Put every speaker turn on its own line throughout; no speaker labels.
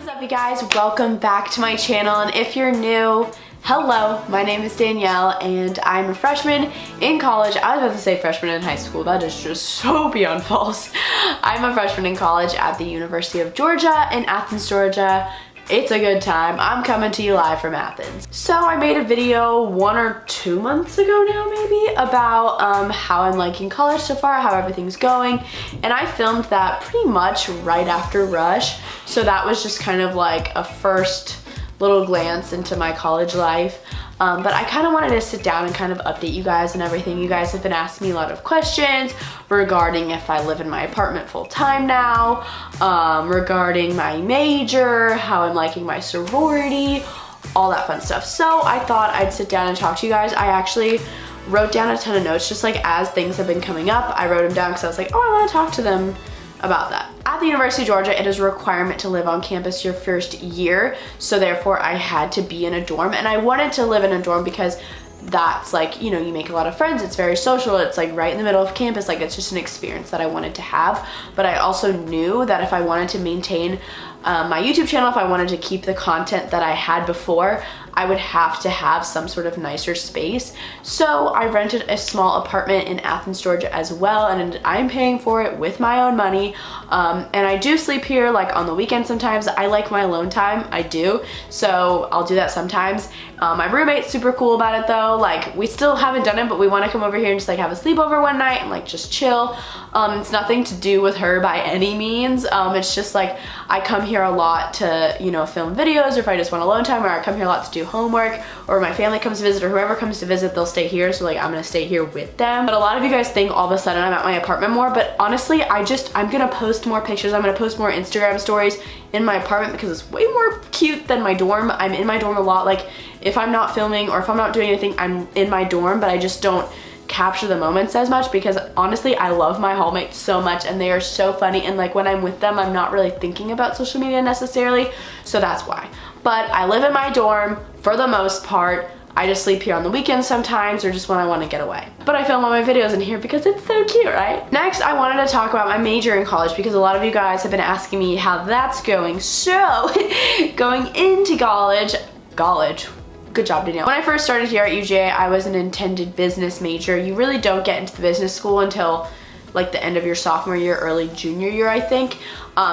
up, you guys? Welcome back to my channel, and if you're new, hello, my name is Danielle and I'm a freshman in college. I was about to say freshman in high school. That is just so beyond false. I'm a freshman in college at the University of Georgia in Athens, Georgia. It's a good time. I'm coming to you live from Athens. So I made a video 1 or 2 months ago now maybe about how I'm liking college so far, how everything's going, and I filmed that pretty much right after Rush. So that was just kind of like a first little glance into my college life. But I kind of wanted to sit down and kind of update you guys and everything. You guys have been asking me a lot of questions regarding if I live in my apartment full time now, regarding my major, how I'm liking my sorority, all that fun stuff. So I thought I'd sit down and talk to you guys. I actually wrote down a ton of notes just like as things have been coming up. I wrote them down because I was like, oh, I want to talk to them about that. At the University of Georgia, it is a requirement to live on campus your first year, so therefore I had to be in a dorm, and I wanted to live in a dorm because that's like, you know, you make a lot of friends, it's very social, it's like right in the middle of campus, like it's just an experience that I wanted to have. But I also knew that if I wanted to maintain my YouTube channel, if I wanted to keep the content that I had before, I would have to have some sort of nicer space. So I rented a small apartment in Athens, Georgia as well, and I'm paying for it with my own money. And I do sleep here like on the weekends sometimes. I like my alone time, I do. So I'll do that sometimes. My roommate's super cool about it though. Like we still haven't done it, but we want to come over here and just like have a sleepover one night and like just chill. It's nothing to do with her by any means. It's just like I come here a lot to, you know, film videos, or if I just want alone time, or I come here a lot to do homework, or my family comes to visit, or whoever comes to visit, they'll stay here. So like I'm gonna stay here with them. But a lot of you guys think all of a sudden I'm at my apartment more, but honestly, I'm gonna post more pictures. I'm gonna post more Instagram stories in my apartment because it's way more cute than my dorm. I'm in my dorm a lot. Like if I'm not filming or if I'm not doing anything, I'm in my dorm, but I just don't capture the moments as much because honestly I love my hallmates so much and they are so funny, and like when I'm with them I'm not really thinking about social media necessarily, so that's why. But I live in my dorm for the most part. I just sleep here on the weekends sometimes or just when I want to get away. But I film all my videos in here because it's so cute, right? Next, I wanted to talk about my major in college because a lot of you guys have been asking me how that's going. So, going into college, good job, Danielle. When I first started here at UGA, I was an intended business major. You really don't get into the business school until like the end of your sophomore year, early junior year, I think.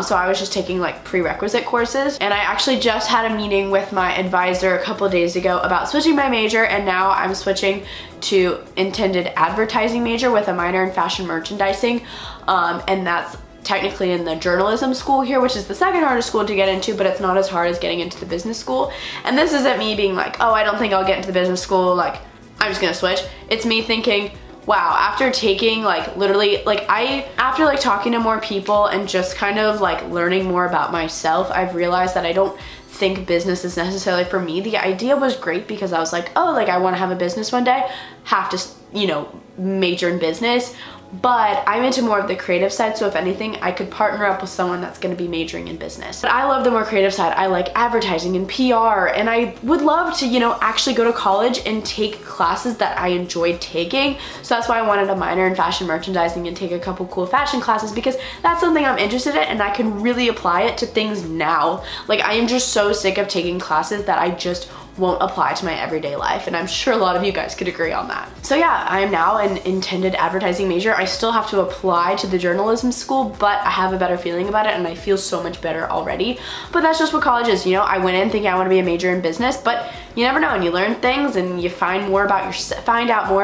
So I was just taking like prerequisite courses, and I actually just had a meeting with my advisor a couple of days ago about switching my major, and now I'm switching to intended advertising major with a minor in fashion merchandising, and that's technically in the journalism school here, which is the second hardest school to get into, but it's not as hard as getting into the business school. And this isn't me being like, oh, I don't think I'll get into the business school, like I'm just gonna switch. It's me thinking, wow, after taking like literally like after like talking to more people and just kind of like learning more about myself, I've realized that I don't think business is necessarily for me. The idea was great because I was like, oh, like I want to have a business one day, have to, you know, major in business. But I'm into more of the creative side, so if anything, I could partner up with someone that's going to be majoring in business. But I love the more creative side. I like advertising and PR, and I would love to, you know, actually go to college and take classes that I enjoyed taking. So that's why I wanted a minor in fashion merchandising and take a couple cool fashion classes, because that's something I'm interested in and I can really apply it to things now. Like I am just so sick of taking classes that I just won't apply to my everyday life, and I'm sure a lot of you guys could agree on that. So yeah, I am now an intended advertising major. I still have to apply to the journalism school, but I have a better feeling about it and I feel so much better already. But that's just what college is, you know. I went in thinking I want to be a major in business, but you never know, and you learn things and you find out more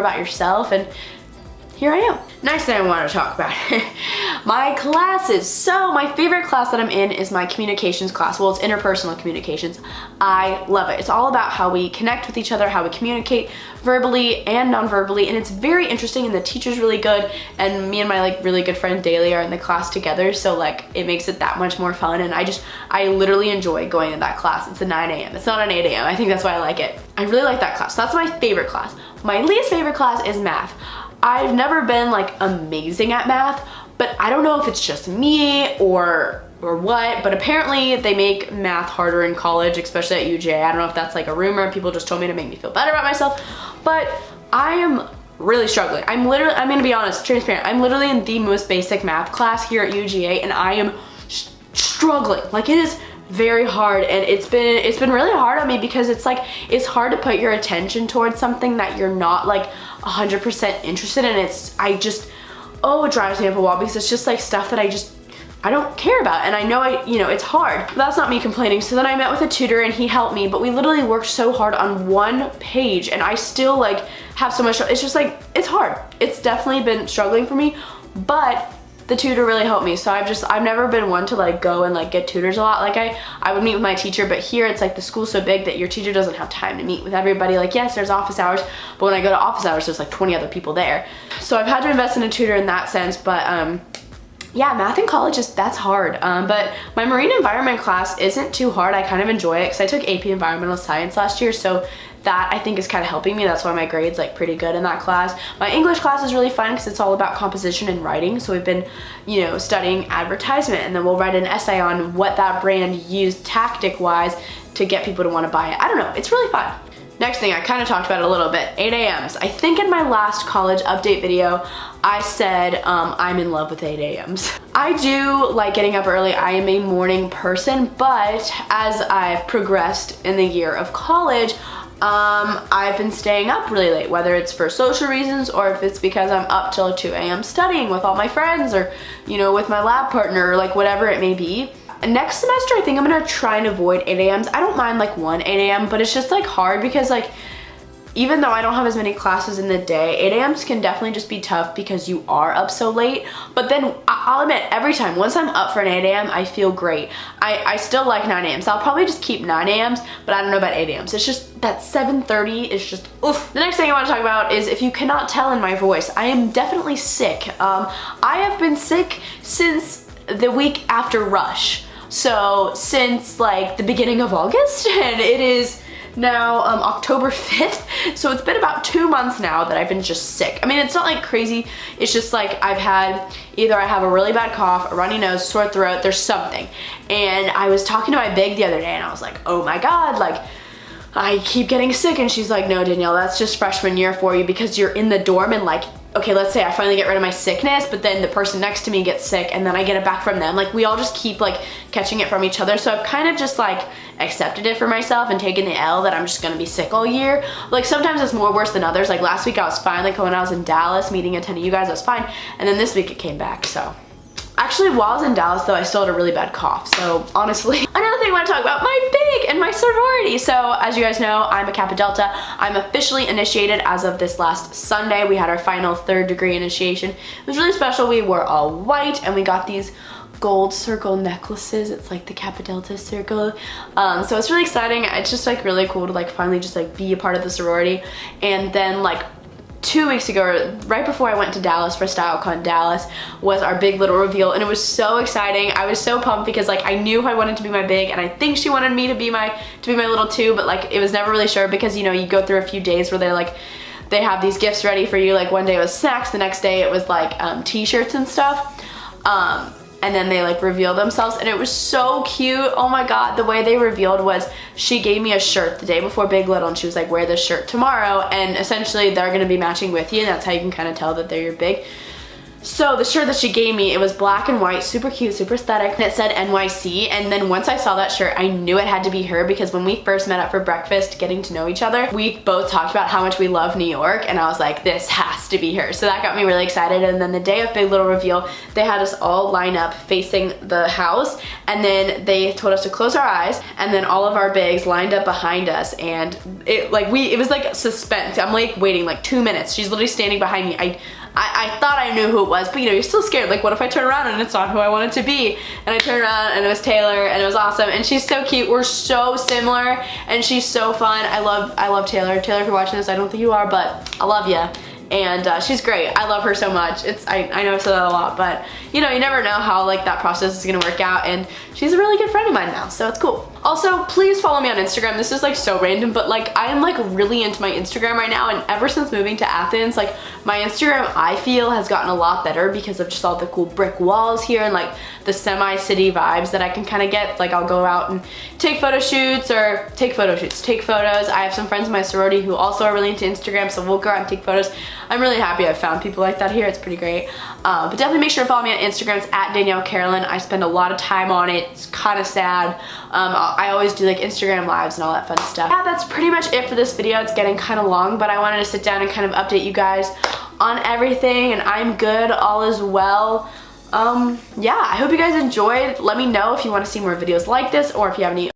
about yourself, and here I am. Next thing I want to talk about, my classes. So my favorite class that I'm in is my communications class. Well, it's interpersonal communications. I love it. It's all about how we connect with each other, how we communicate verbally and non-verbally, and it's very interesting, and the teacher's really good, and me and my like really good friend Daly are in the class together, so like it makes it that much more fun, and I literally enjoy going to that class. It's a 9 a.m. It's not an 8 a.m. I think that's why I like it. I really like that class. So that's my favorite class. My least favorite class is math. I've never been like amazing at math, but I don't know if it's just me or what, but apparently they make math harder in college, especially at UGA. I don't know if that's like a rumor. People just told me to make me feel better about myself, but I am really struggling. I'm gonna be honest, transparent. I'm literally in the most basic math class here at UGA, and I am struggling. Like it is very hard, and it's been really hard on me because it's like, it's hard to put your attention towards something that you're not like 100% interested in. It drives me up a wall because it's just like stuff that I don't care about, and I know it's hard. But that's not me complaining. So then I met with a tutor and he helped me, but we literally worked so hard on one page and I still like have so much, it's just like, it's hard. It's definitely been struggling for me, but the tutor really helped me. So I've never been one to like go and like get tutors a lot. Like I would meet with my teacher, but here it's like the school's so big that your teacher doesn't have time to meet with everybody. Like, yes, there's office hours, but when I go to office hours, there's like 20 other people there. So I've had to invest in a tutor in that sense, but yeah, math in college that's hard. But my marine environment class isn't too hard. I kind of enjoy it because I took AP Environmental Science last year, so that I think is kind of helping me. That's why my grade's like pretty good in that class. My English class is really fun because it's all about composition and writing. So we've been, studying advertisement, and then we'll write an essay on what that brand used tactic wise to get people to want to buy it. I don't know, it's really fun. Next thing, I kind of talked about it a little bit, 8 a.m.s. I think in my last college update video, I said I'm in love with 8 a.m.s. I do like getting up early. I am a morning person, but as I've progressed in the year of college, I've been staying up really late, whether it's for social reasons or if it's because I'm up till 2 a.m. studying with all my friends or, with my lab partner or like whatever it may be. Next semester, I think I'm gonna try and avoid 8 a.m.s. I don't mind like 1 8 a.m., but it's just like hard because like, even though I don't have as many classes in the day, 8 a.m.s can definitely just be tough because you are up so late. But then I'll admit, every time, once I'm up for an 8 a.m., I feel great. I still like 9 a.m.s. I'll probably just keep 9 a.m.s, but I don't know about 8 a.m.s. It's just that 7:30 is just, oof. The next thing I want to talk about is, if you cannot tell in my voice, I am definitely sick. I have been sick since the week after Rush. So since like the beginning of August, and it is now October 5th, so it's been about 2 months now that I've been just sick. I mean, it's not like crazy, it's just like I have a really bad cough, a runny nose, sore throat, there's something. And I was talking to my big the other day and I was like, oh my god, like I keep getting sick. And she's like, no Danielle, that's just freshman year for you because you're in the dorm, and like, okay, let's say I finally get rid of my sickness, but then the person next to me gets sick and then I get it back from them. Like, we all just keep like catching it from each other. So I've kind of just like accepted it for myself and taken the L that I'm just gonna be sick all year. Like, sometimes it's more worse than others. Like last week I was fine, like when I was in Dallas meeting a ton of you guys, I was fine. And then this week it came back, so. Actually, while I was in Dallas though, I still had a really bad cough. So honestly, another thing I want to talk about, my big and my sorority. So as you guys know, I'm a Kappa Delta. I'm officially initiated as of this last Sunday. We had our final 3rd degree initiation. It was really special. We were all white and we got these gold circle necklaces. It's like the Kappa Delta circle. So it's really exciting. It's just like really cool to like finally just like be a part of the sorority. And then like 2 weeks ago, right before I went to Dallas for StyleCon Dallas, was our big little reveal, and it was so exciting. I was so pumped because like I knew I wanted to be my big, and I think she wanted me to be my little too, but like it was never really sure because you go through a few days where they have these gifts ready for you. Like one day it was snacks, the next day it was like t-shirts and stuff. And then they like reveal themselves, and it was so cute. Oh my god, the way they revealed was she gave me a shirt the day before Big Little, and she was like, wear this shirt tomorrow, and essentially they're gonna be matching with you, and that's how you can kind of tell that they're your big. So the shirt that she gave me, it was black and white, super cute, super aesthetic, and it said NYC. And then once I saw that shirt, I knew it had to be her because when we first met up for breakfast, getting to know each other, we both talked about how much we love New York, and I was like, this has to be her. So that got me really excited. And then the day of Big Little reveal, they had us all line up facing the house, and then they told us to close our eyes, and then all of our bigs lined up behind us, and it was like suspense. I'm like waiting like 2 minutes. She's literally standing behind me. I thought I knew who it was, but you're still scared. Like, what if I turn around and it's not who I want it to be? And I turned around and it was Taylor, and it was awesome. And she's so cute. We're so similar, and she's so fun. I love Taylor. Taylor, if you're watching this, I don't think you are, but I love you. And she's great. I love her so much. I know I've said that a lot, but you never know how like that process is gonna work out, and she's a really good friend of mine now, so it's cool. Also, please follow me on Instagram. This is like so random, but like I am like really into my Instagram right now, and ever since moving to Athens, like my Instagram, I feel, has gotten a lot better because of just all the cool brick walls here and like the semi-city vibes that I can kind of get. Like I'll go out and take photos. I have some friends in my sorority who also are really into Instagram, so we'll go out and take photos. I'm really happy I've found people like that here. It's pretty great. But definitely make sure to follow me on Instagram. It's at Danielle Carolyn. I spend a lot of time on it. It's kind of sad. I always do like Instagram lives and all that fun stuff. Yeah, that's pretty much it for this video. It's getting kind of long, but I wanted to sit down and kind of update you guys on everything, and I'm good, all is well. Yeah, I hope you guys enjoyed. Let me know if you want to see more videos like this, or if you have any